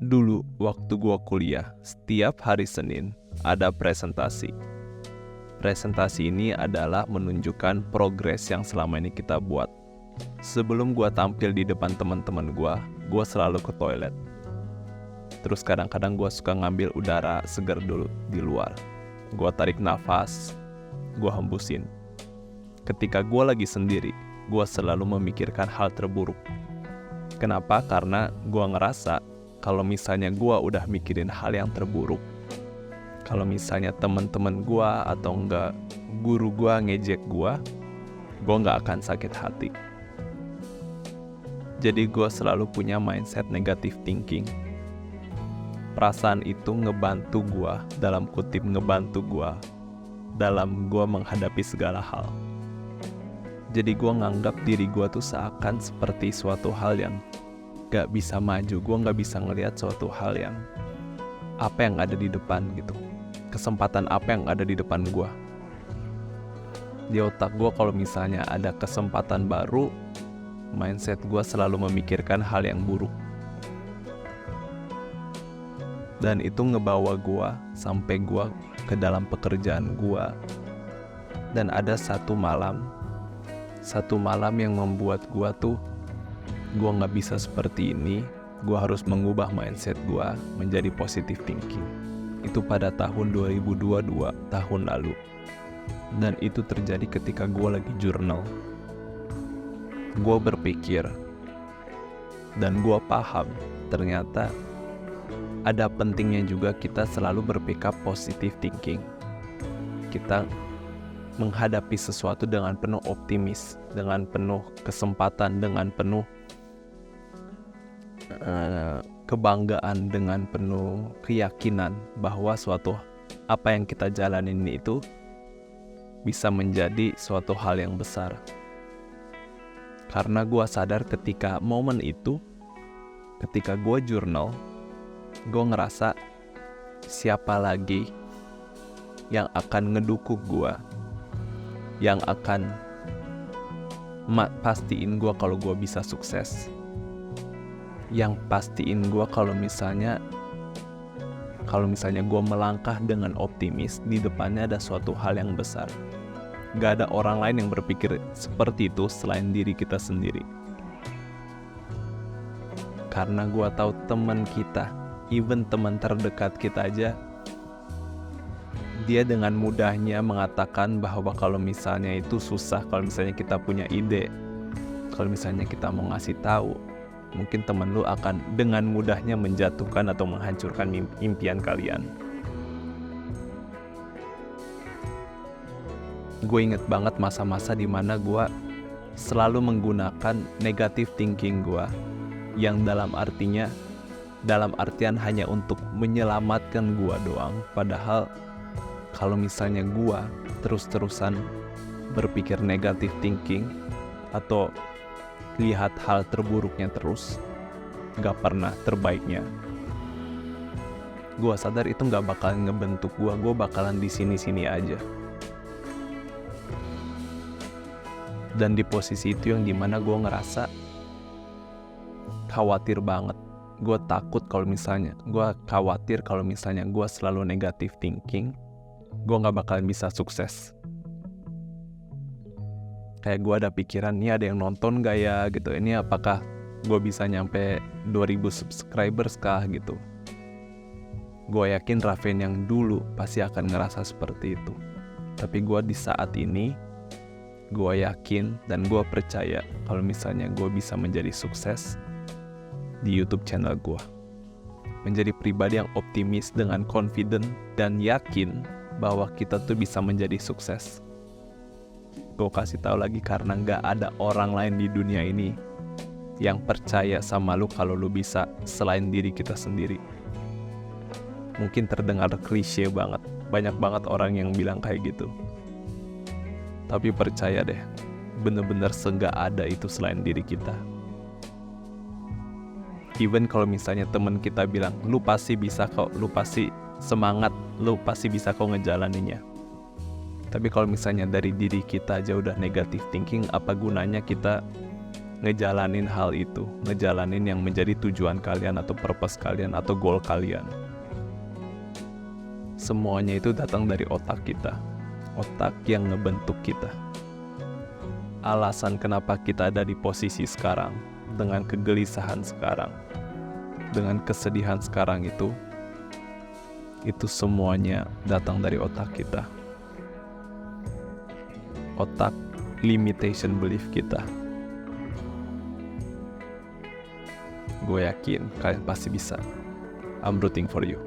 Dulu waktu gua kuliah, setiap hari Senin ada presentasi. Presentasi ini adalah menunjukkan progres yang selama ini kita buat. Sebelum gua tampil di depan teman-teman gua selalu ke toilet. Terus kadang-kadang gua suka ngambil udara segar dulu di luar. Gua tarik nafas, gua hembusin. Ketika gua lagi sendiri, gua selalu memikirkan hal terburuk. Kenapa? Karena gua ngerasa kalau misalnya gua udah mikirin hal yang terburuk, kalau misalnya teman-teman gua atau enggak guru gua ngejek gua nggak akan sakit hati. Jadi gua selalu punya mindset negative thinking. Perasaan itu ngebantu gua, dalam kutip ngebantu gua, dalam gua menghadapi segala hal. Jadi gua nganggap diri gua tuh seakan seperti suatu hal yang gak bisa maju. Gue gak bisa ngelihat suatu hal yang apa yang ada di depan gitu. Kesempatan apa yang ada di depan gue. Di otak gue kalau misalnya ada kesempatan baru, mindset gue selalu memikirkan hal yang buruk. Dan itu ngebawa gue sampai gue ke dalam pekerjaan gue. Dan ada satu malam yang membuat gue tuh, gue gak bisa seperti ini. Gue harus mengubah mindset gue menjadi positive thinking. Itu pada tahun 2022, tahun lalu. Dan itu terjadi ketika gue lagi journal. Gue berpikir dan gue paham ternyata ada pentingnya juga kita selalu berpikir positive thinking. Kita menghadapi sesuatu dengan penuh optimis, dengan penuh kesempatan, dengan penuh kebanggaan, dengan penuh keyakinan bahwa suatu apa yang kita jalanin itu bisa menjadi suatu hal yang besar. Karena gue sadar ketika momen itu, ketika gue journal, gue ngerasa siapa lagi yang akan ngedukung gue, yang akan pastiin gue kalau gue bisa sukses, yang pastiin gue kalau misalnya gue melangkah dengan optimis, di depannya ada suatu hal yang besar. Gak ada orang lain yang berpikir seperti itu selain diri kita sendiri. Karena gue tahu teman kita, even teman terdekat kita aja, dia dengan mudahnya mengatakan bahwa kalau misalnya itu susah, kalau misalnya kita punya ide, kalau misalnya kita mau ngasih tahu, mungkin teman lu akan dengan mudahnya menjatuhkan atau menghancurkan impian kalian. Gue inget banget masa-masa dimana gue selalu menggunakan negative thinking gue, yang dalam artian hanya untuk menyelamatkan gue doang. Padahal kalau misalnya gue terus-terusan berpikir negative thinking atau lihat hal terburuknya terus, gak pernah terbaiknya. Gue sadar itu gak bakalan ngebentuk gue bakalan di sini-sini aja. Dan di posisi itu yang dimana gue ngerasa khawatir banget. Gue khawatir kalau misalnya gue selalu negative thinking, gue gak bakalan bisa sukses. Kayak gue ada pikiran, ini ada yang nonton gak ya gitu, ini apakah gue bisa nyampe 2000 subscribers kah gitu. Gue yakin Raven yang dulu pasti akan ngerasa seperti itu. Tapi gue di saat ini, gue yakin dan gue percaya kalau misalnya gue bisa menjadi sukses di YouTube channel gue. Menjadi pribadi yang optimis dengan confident dan yakin bahwa kita tuh bisa menjadi sukses. Gue kasih tahu lagi karena gak ada orang lain di dunia ini yang percaya sama lu kalau lu bisa selain diri kita sendiri. Mungkin terdengar klise banget, banyak banget orang yang bilang kayak gitu. Tapi percaya deh, bener-bener segak ada itu selain diri kita. Even kalau misalnya temen kita bilang, lu pasti bisa kok, lu pasti semangat, lu pasti bisa kok ngejalaninnya. Tapi kalau misalnya dari diri kita aja udah negative thinking, apa gunanya kita ngejalanin hal itu, ngejalanin yang menjadi tujuan kalian atau purpose kalian atau goal kalian. Semuanya itu datang dari otak kita, otak yang ngebentuk kita. Alasan kenapa kita ada di posisi sekarang, dengan kegelisahan sekarang, dengan kesedihan sekarang itu semuanya datang dari otak kita. Otak limitation belief kita. Gue yakin kalian pasti bisa. I'm rooting for you.